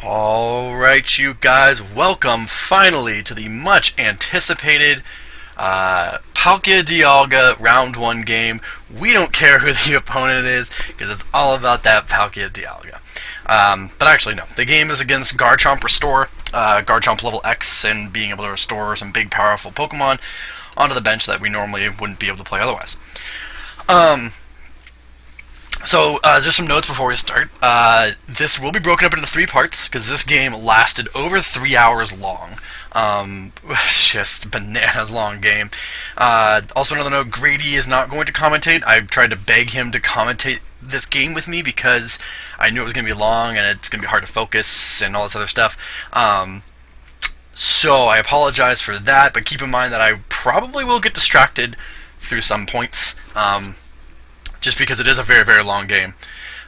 Alright, you guys, welcome finally to the much anticipated Palkia Dialga Round 1 game. We don't care who the opponent is, because it's all about that Palkia Dialga. But actually, no. The game is against Garchomp Restore, Garchomp level X, and being able to restore some big, powerful Pokemon onto the bench that we normally wouldn't be able to play otherwise. So, just some notes before we start. This will be broken up into 3 parts, because this game lasted over 3 hours long. It's just bananas long game. Also, another note, Grady is not going to commentate. I tried to beg him to commentate this game with me, because I knew it was going to be long, and it's going to be hard to focus, and all this other stuff. So, I apologize for that, but keep in mind that I probably will get distracted through some points. Just because it is a very, very long game.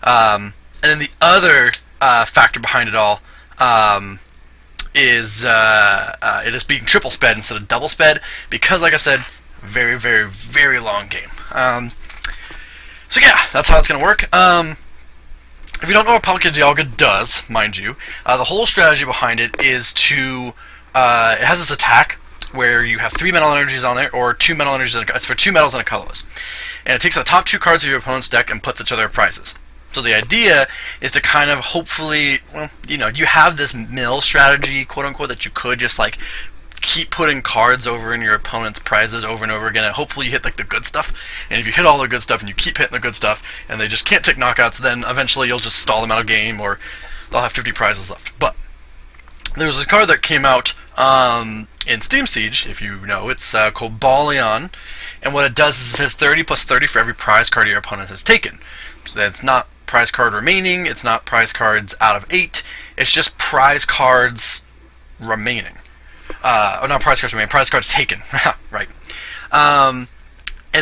And then the other factor behind it all is it is being triple sped instead of double sped, because, like I said, very, very, very long game. So yeah, that's how it's going to work. If you don't know what Palkia Dialga does, mind you, the whole strategy behind it is to, it has this attack where you have 3 mental energies on there, or 2 mental energies, it's for 2 metals and a colorless. And it takes the top 2 cards of your opponent's deck and puts it to their prizes. So the idea is to kind of hopefully, well, you know, you have this mill strategy, quote unquote, that you could just like keep putting cards over in your opponent's prizes over and over again, and hopefully you hit like the good stuff. And if you hit all the good stuff and you keep hitting the good stuff, and they just can't take knockouts, then eventually you'll just stall them out of game, or they'll have 50 prizes left. But there's a card that came out in Steam Siege, if you know, it's called Ballion, and what it does is it says 30 plus 30 for every prize card your opponent has taken. So that's not prize card remaining, it's not prize cards out of 8, it's just prize cards remaining. Or not prize cards remaining, prize cards taken, right. And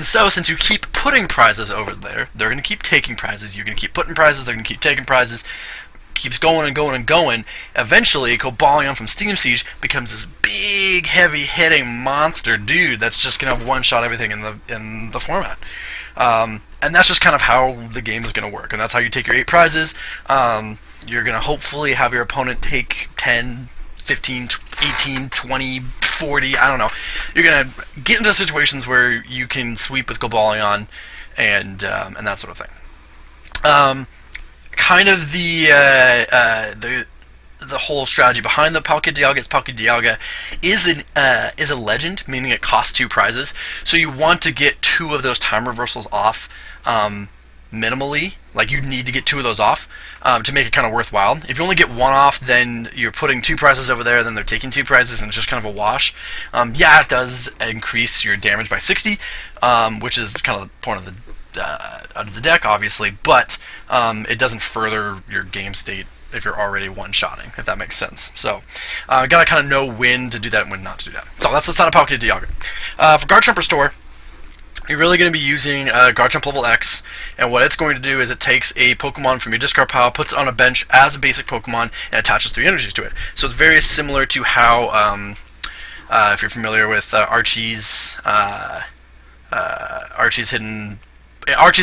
so, since you keep putting prizes over there, they're going to keep taking prizes, you're going to keep putting prizes, they're going to keep taking prizes, keeps going and going and going. Eventually, Cobalion from Steam Siege becomes this big, heavy-hitting monster dude that's just going to one-shot everything in the format. And that's just kind of how the game is going to work. And that's how you take your 8 prizes. You're going to hopefully have your opponent take 10, 15, 18, 20, 40, I don't know. You're going to get into situations where you can sweep with Cobalion and that sort of thing. Kind of the whole strategy behind the Palkia Dialga is Palkia Dialga is a legend, meaning it costs 2 prizes. So you want to get 2 of those time reversals off minimally. Like, you need to get 2 of those off to make it kind of worthwhile. If you only get 1 off, then you're putting 2 prizes over there, then they're taking 2 prizes, and it's just kind of a wash. Yeah, it does increase your damage by 60, which is kind of the point of the out of the deck, obviously, but it doesn't further your game state if you're already one-shotting, if that makes sense. So, gotta kind of know when to do that and when not to do that. So that's the side of Palkia Dialga. For Garchomp Restore, you're really going to be using Garchomp level X, and what it's going to do is it takes a Pokemon from your discard pile, puts it on a bench as a basic Pokemon, and attaches 3 energies to it. So it's very similar to how, if you're familiar with Archie's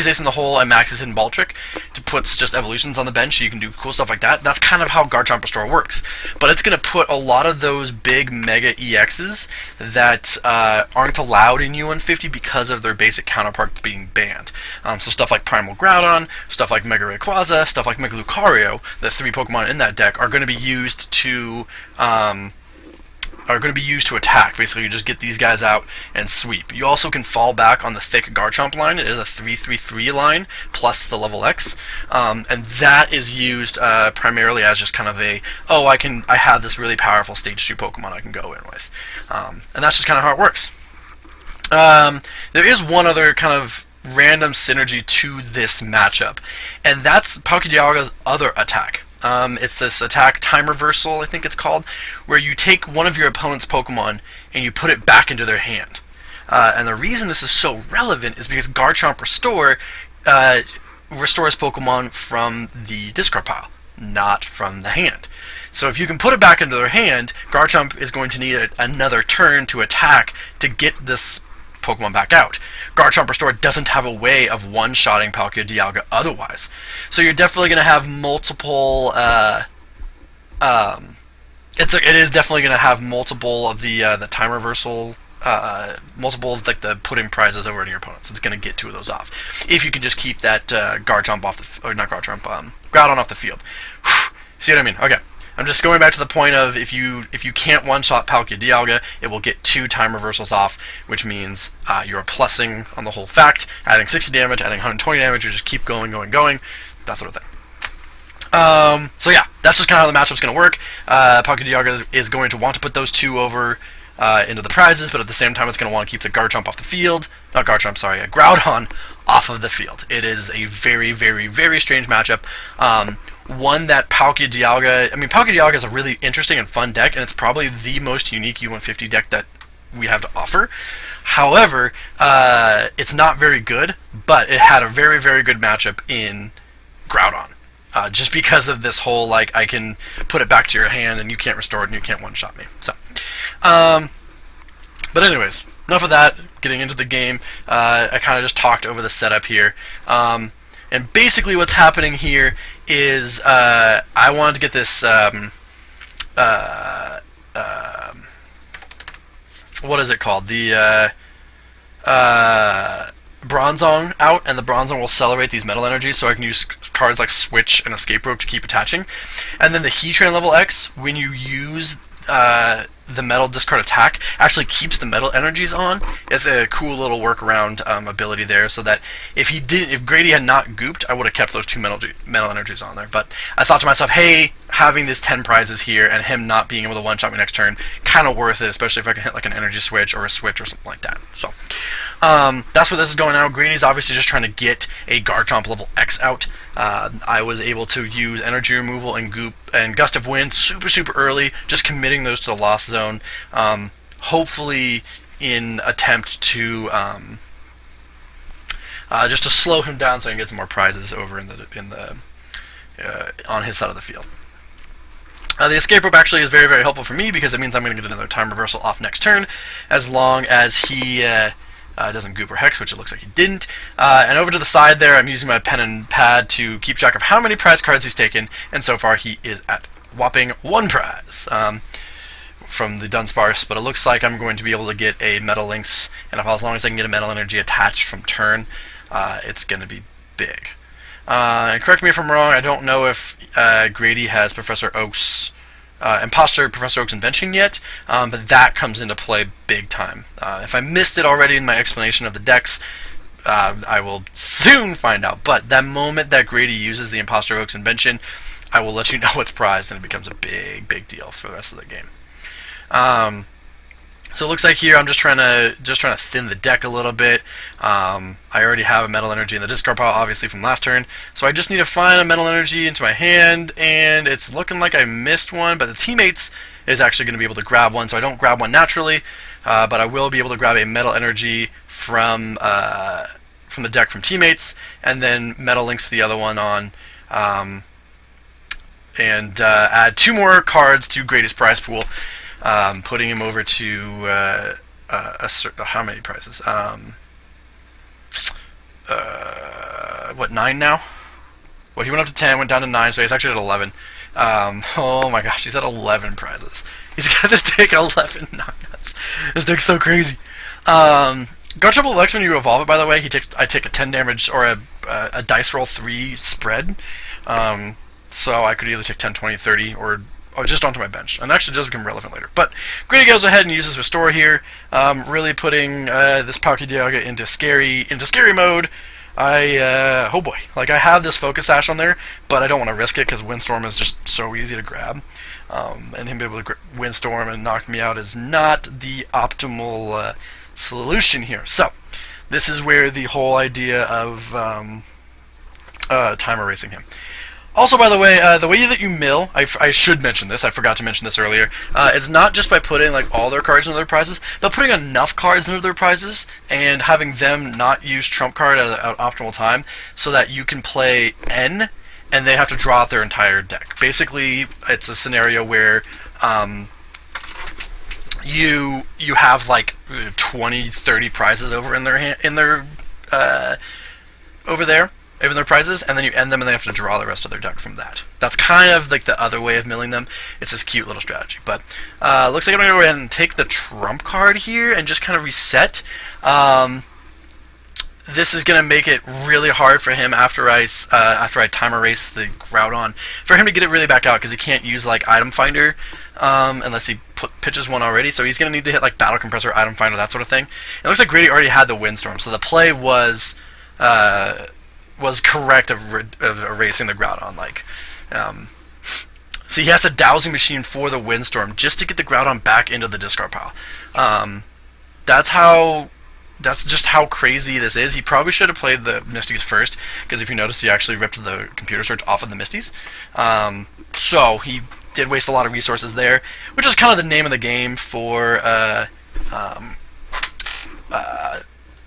Ace in the Hole and Max's Hidden Ball Trick, to puts just evolutions on the bench, so you can do cool stuff like that. That's kind of how Garchomp Restore works. But it's going to put a lot of those big Mega EXs that aren't allowed in U150 because of their basic counterparts being banned. So stuff like Primal Groudon, stuff like Mega Rayquaza, stuff like Mega Lucario, the 3 Pokemon in that deck, are going to be used to attack. Basically, you just get these guys out and sweep. You also can fall back on the thick Garchomp line. It is a 3-3-3 line, plus the level X. And that is used primarily as just kind of a, oh, I have this really powerful Stage 2 Pokemon I can go in with. And that's just kind of how it works. There is one other kind of random synergy to this matchup, and that's Palkia Dialga's other attack. It's this attack, Time Reversal, I think it's called, where you take one of your opponent's Pokemon and you put it back into their hand. And the reason this is so relevant is because Garchomp Restore restores Pokemon from the discard pile, not from the hand. So if you can put it back into their hand, Garchomp is going to need another turn to attack to get this Pokemon back out. Garchomp Restore doesn't have a way of one-shotting Palkia Dialga otherwise. So you're definitely going to have multiple it is definitely going to have multiple of the time reversal, multiple of like the putting prizes over to your opponents. It's going to get two of those off if you can just keep that Garchomp off the, or not Garchomp, Groudon off the field. Whew. See what I mean? Okay. I'm just going back to the point of if you can't one-shot Palkia Dialga, it will get 2 time reversals off, which means you're plussing on the whole fact, adding 60 damage, adding 120 damage, you just keep going, that sort of thing. So yeah, that's just kind of how the matchup's going to work. Palkia Dialga is going to want to put those 2 over into the prizes, but at the same time it's going to want to keep the Garchomp off the field. Not Garchomp, sorry, a Groudon off of the field. It is a very, very, very strange matchup. One that Palkia Dialga... I mean, Palkia Dialga is a really interesting and fun deck, and it's probably the most unique U150 deck that we have to offer. However, it's not very good, but it had a very, very good matchup in Groudon. Just because of this whole, like, I can put it back to your hand, and you can't restore it, and you can't one-shot me. So, but anyways, enough of that. Getting into the game, I kind of just talked over the setup here. And basically what's happening here is I wanted to get this what is it called? The Bronzong out, and the Bronzong will accelerate these metal energies, so I can use cards like Switch and Escape Rope to keep attaching. And then the Heatran level X, when you use the metal discard attack, actually keeps the metal energies on. It's a cool little workaround ability there, so that if Grady had not gooped, I would have kept those 2 metal energies on there. But I thought to myself, hey, having this 10 prizes here and him not being able to one-shot me next turn, kind of worth it, especially if I can hit like an energy switch or a switch or something like that. So that's where this is going now. Grady's obviously just trying to get a Garchomp level X out. I was able to use energy removal and goop and gust of wind super early, just committing those to the lost zone. Hopefully in attempt to just to slow him down so I can get some more prizes over in the on his side of the field. The escape rope actually is very, very helpful for me because it means I'm going to get another time reversal off next turn, as long as he doesn't goop or hex, which it looks like he didn't. And over to the side there, I'm using my pen and pad to keep track of how many prize cards he's taken, and so far he is at whopping 1 prize from the Dunsparce, but it looks like I'm going to be able to get a Metal Lynx, and as long as I can get a Metal Energy attached from turn, it's going to be big. And correct me if I'm wrong, I don't know if Grady has Professor Oak's Imposter Professor Oak's invention yet, but that comes into play big time. If I missed it already in my explanation of the decks, I will soon find out. But that moment that Grady uses the Imposter Oak's invention, I will let you know what's prized, and it becomes a big deal for the rest of the game. So it looks like here I'm just trying to thin the deck a little bit. I already have a Metal Energy in the discard pile, obviously from last turn, so I just need to find a Metal Energy into my hand, and it's looking like I missed one, but the Teammates is actually going to be able to grab one, so I don't grab one naturally, but I will be able to grab a Metal Energy from the deck from Teammates, and then Metal Lynx the other one on, and add 2 more cards to Grady's prize pool. Putting him over to how many prizes? What, 9 now? Well, he went up to 10, went down to 9, so he's actually at 11. Oh my gosh, he's at 11 prizes. He's got to take 11 knockouts. This deck's so crazy. Garchomp level X, when you evolve it, by the way, I take a 10 damage or a dice roll 3 spread. So I could either take 10, 20, 30, or just onto my bench, and actually does become relevant later. But Grady goes ahead and uses Restore here, really putting this Palkia Dialga into scary mode. Oh boy, like I have this Focus Sash on there, but I don't want to risk it because Windstorm is just so easy to grab, and him being able to Windstorm and knock me out is not the optimal solution here. So this is where the whole idea of time erasing him. Also, by the way that you mill, I should mention this, I forgot to mention this earlier, it's not just by putting like all their cards into their prizes, but putting enough cards into their prizes and having them not use Trump card at an optimal time so that you can play N and they have to draw out their entire deck. Basically, it's a scenario where you have like 20, 30 prizes over in their over there. even their prizes, and then you end them and they have to draw the rest of their deck from that. That's kind of like the other way of milling them. It's this cute little strategy. But looks like I'm going to go ahead and take the trump card here and just kind of reset. This is going to make it really hard for him after I time erase the Groudon, for him to get it really back out, because he can't use like Item Finder unless he pitches one already. So he's going to need to hit like Battle Compressor, Item Finder, that sort of thing. It looks like Grady already had the Windstorm, so the play was correct of erasing the Groudon. Like, so he has the Dowsing Machine for the Windstorm just to get the Groudon back into the discard pile. That's just how crazy this is. He probably should have played the Misties first, because if you notice, he actually ripped the computer search off of the Misties. So he did waste a lot of resources there, which is kind of the name of the game for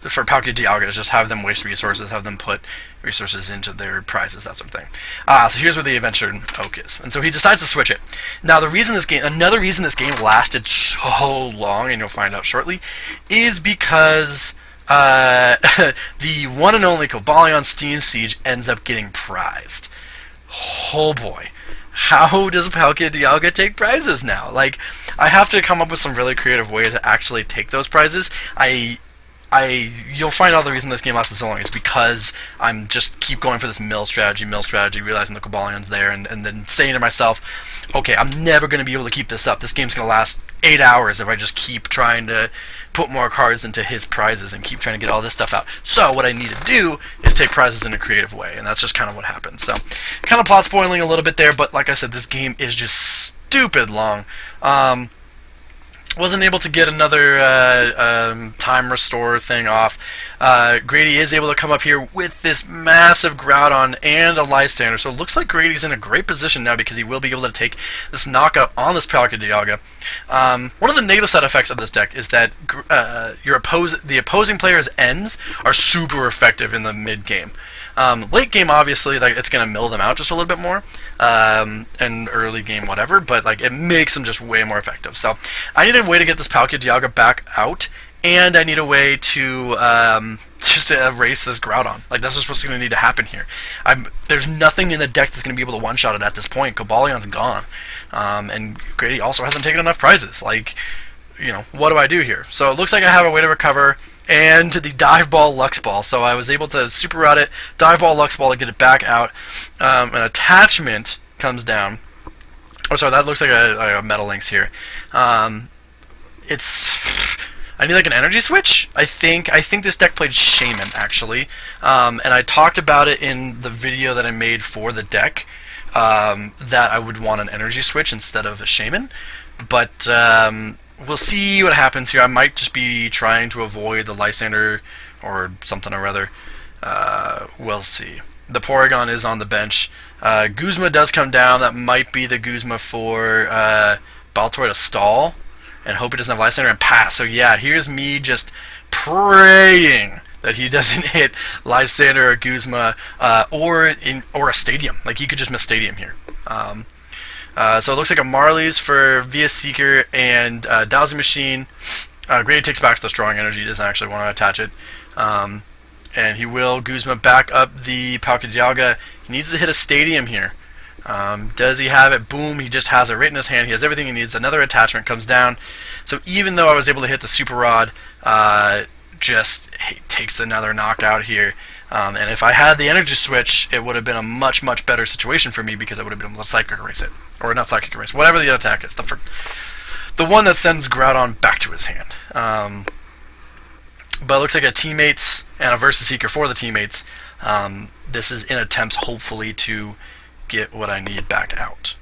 Palkia Dialga, is just have them waste resources, have them put resources into their prizes, that sort of thing. So here's where the Adventure Oak is, and so he decides to switch it. Now, another reason this game lasted so long, and you'll find out shortly, is because the one and only Cobalion Steam Siege ends up getting prized. Oh boy. How does Palkia Dialga take prizes now? Like, I have to come up with some really creative way to actually take those prizes. You'll find out the reason this game lasted so long is because I'm just keep going for this mill strategy, realizing the Cobalion's there, and then saying to myself, okay, I'm never going to be able to keep this up. This game's going to last 8 hours if I just keep trying to put more cards into his prizes and keep trying to get all this stuff out. So what I need to do is take prizes in a creative way, and that's just kind of what happens. So kind of plot spoiling a little bit there, but like I said, this game is just stupid long. Wasn't able to get another time restore thing off. Grady is able to come up here with this massive Groudon and a Lysander, so it looks like Grady's in a great position now because he will be able to take this knockup on this Palkia Dialga. One of the negative side effects of this deck is that the opposing player's ends are super effective in the mid game. Late game, obviously, like, it's going to mill them out just a little bit more, and early game, whatever, but like it makes them just way more effective. So I need a way to get this Palkia Dialga back out, and I need a way to just to erase this Groudon. Like, that's just what's going to need to happen here. There's nothing in the deck that's going to be able to one-shot it at this point. Cobalion's gone, and Grady also hasn't taken enough prizes. Like, you know, what do I do here? So it looks like I have a way to recover, and the Dive Ball Lux Ball. So I was able to Super Rod it, Dive Ball Lux Ball to get it back out. An attachment comes down. Oh, sorry, that looks like a Metal Lynx here. I need like an energy switch. I think this deck played Shaman, actually, and I talked about it in the video that I made for the deck, that I would want an energy switch instead of a Shaman, but we'll see what happens here. I might just be trying to avoid the Lysander or something or other. We'll see. The Porygon is on the bench. Guzma does come down. That might be the Guzma for Baltoy to stall and hope he doesn't have Lysander and pass. So yeah, here's me just praying that he doesn't hit Lysander or Guzma or a Stadium. Like, he could just miss Stadium here. So it looks like a Marley's for Via Seeker and Dowsing Machine. Grady takes back the Strong Energy. He doesn't actually want to attach it. And he will Guzma back up the Palkia Dialga. He needs to hit a Stadium here. Does he have it? Boom, he just has it right in his hand. He has everything he needs. Another attachment comes down. So even though I was able to hit the Super Rod, just takes another knockout here. And if I had the energy switch, it would have been a much, much better situation for me, because I would have been able to Psychic Erase it. Or not Psychic Erase, whatever the attack is. The one that sends Groudon back to his hand. But it looks like a Teammates and a Versus Seeker for the Teammates. This is in attempts, hopefully, to get what I need back out.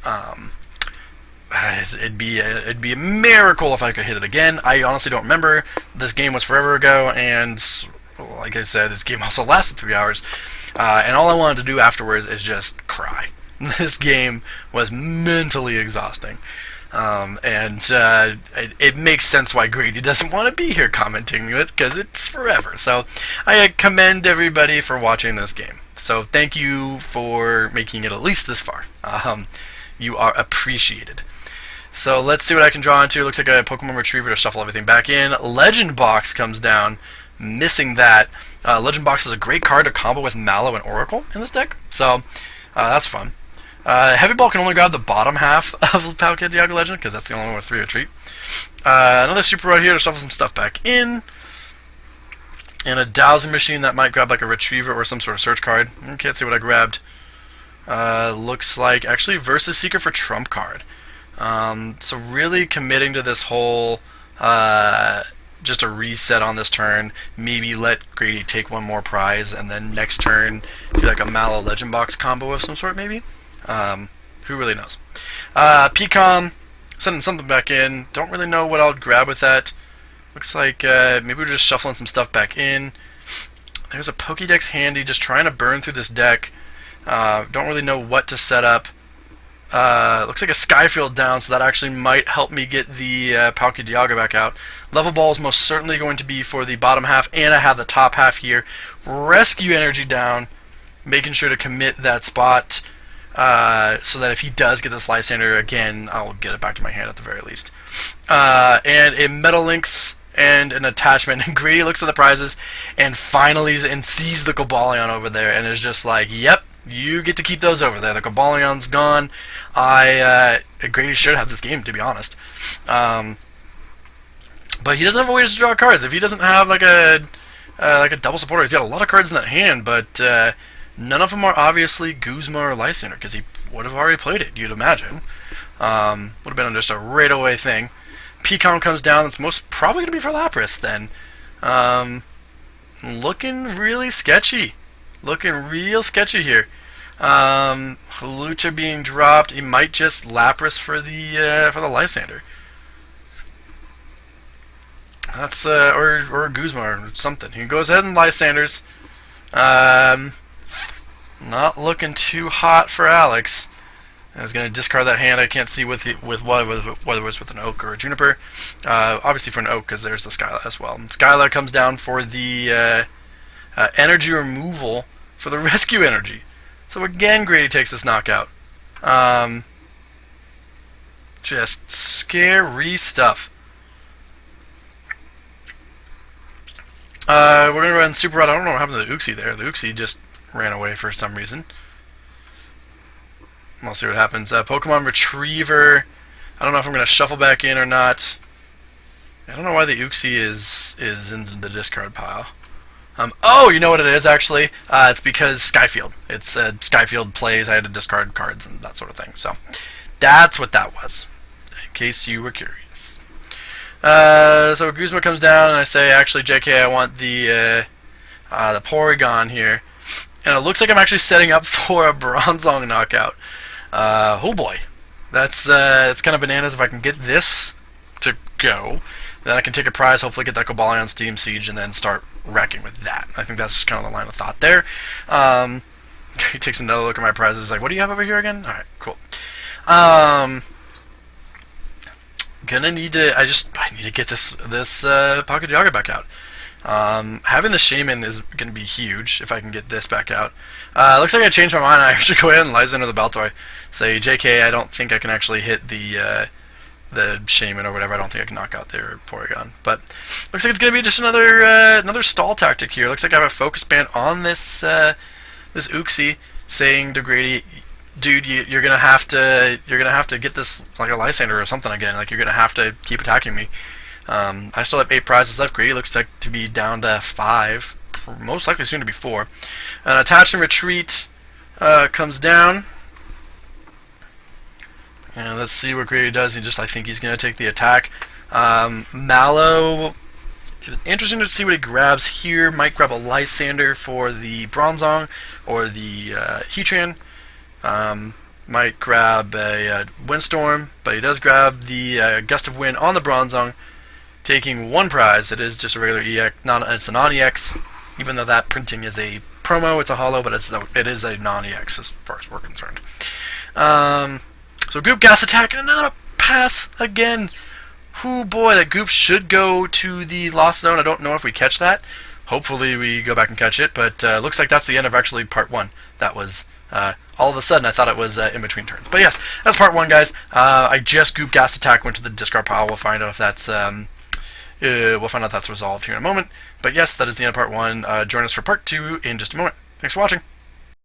It'd be a miracle if I could hit it again. I honestly don't remember. This game was forever ago, and like I said, this game also lasted 3 hours. And all I wanted to do afterwards is just cry. This game was mentally exhausting. It makes sense why Grady doesn't want to be here commenting it, because it's forever. So I commend everybody for watching this game. So thank you for making it at least this far. You are appreciated. So let's see what I can draw into. Looks like a Pokemon Retriever to shuffle everything back in. Legend Box comes down. missing that. Legend Box is a great card to combo with Mallow and Oracle in this deck, so that's fun. Heavy Ball can only grab the bottom half of Palkia Dialga Legend, because that's the only one with 3 retreat. Another Super Rod here to shuffle some stuff back in. And a Dowsing Machine that might grab like a Retriever or some sort of search card. I can't see what I grabbed. Looks like actually Versus Seeker for trump card. So really committing to this whole just a reset on this turn. Maybe let Grady take one more prize, and then next turn do like a Mallow Legend Box combo of some sort maybe. Who really knows? PCOM, sending something back in. Don't really know what I'll grab with that. Looks like maybe we're just shuffling some stuff back in. There's a Pokédex handy, just trying to burn through this deck. Don't really know what to set up. Looks like a Skyfield down, so that actually might help me get the Palkia Dialga back out. Level Ball is most certainly going to be for the bottom half, and I have the top half here. Rescue Energy down, making sure to commit that spot. So that if he does get this Lysander again, I'll get it back to my hand at the very least. And a Metal Lynx and an attachment. And Grady looks at the prizes and finally sees the Cobalion over there and is just like, yep, you get to keep those over there. The Cobalion's gone. Grady should have this game, to be honest. But he doesn't have a way to draw cards. If he doesn't have like a double supporter, he's got a lot of cards in that hand, but none of them are obviously Guzma or Lysander, because he would have already played it, you'd imagine. Would have been just a right away thing. Pecan comes down, it's most probably going to be for Lapras then. Looking really sketchy. Looking real sketchy here. Lucha being dropped, he might just Lapras for the Lysander. That's or Guzma or something. He goes ahead and Lysanders. Not looking too hot for Alex. I was going to discard that hand. I can't see whether it was with an Oak or a Juniper. Obviously for an Oak, because there's the Skyla as well. And Skyla comes down for the energy removal for the rescue energy. So again, Grady takes this knockout. Just scary stuff. We're going to run Super Rod. I don't know what happened to the Uxie there. The Uxie just ran away for some reason. We'll see what happens. Pokemon Retriever. I don't know if I'm going to shuffle back in or not. I don't know why the Uxie is in the discard pile. Oh, you know what it is, actually? It's because Skyfield. It's Skyfield plays. I had to discard cards and that sort of thing. So that's what that was, in case you were curious. So Guzma comes down, and I say, actually, JK, I want the Porygon here. And it looks like I'm actually setting up for a Bronzong knockout. Oh boy. It's kind of bananas. If I can get this to go, then I can take a prize, hopefully get that Cobalion Steam Siege, and then start wrecking with that. I think that's kind of the line of thought there. He takes another look at my prizes. Like, what do you have over here again? Alright, cool. Gonna need to, I need to get this Pocket Dialga back out. Having the Shaman is going to be huge if I can get this back out. Looks like I changed my mind. I should go ahead and Lysander the Baltoy. Say, JK, I don't think I can actually hit the Shaman or whatever. I don't think I can knock out their Porygon. But looks like it's going to be just another stall tactic here. Looks like I have a focus band on this this Uxie, saying to Grady, dude, you're gonna have to get this like a Lysander or something again. Like, you're gonna have to keep attacking me. I still have 8 prizes left. Grady looks like to be down to 5, most likely soon to be 4. An Attach and Retreat comes down, and let's see what Grady does. I think he's gonna take the attack. Mallow, interesting to see what he grabs here. Might grab a Lysander for the Bronzong or the Heatran. Might grab a Windstorm, but he does grab the Gust of Wind on the Bronzong, taking 1 prize. It is just a regular EX, it's a non-EX, even though that printing is a promo, it's a holo, but it is a non-EX as far as we're concerned. So Goop Gas Attack, and another pass again. Oh boy, that Goop should go to the Lost Zone. I don't know if we catch that. Hopefully we go back and catch it, but looks like that's the end of actually part 1. That was, all of a sudden I thought it was in between turns. But yes, that's part 1, guys. I just Goop Gas Attack went to the discard pile. We'll find out if that's We'll find out that's resolved here in a moment. But yes, that is the end of part 1. Join us for part 2 in just a moment. Thanks for watching.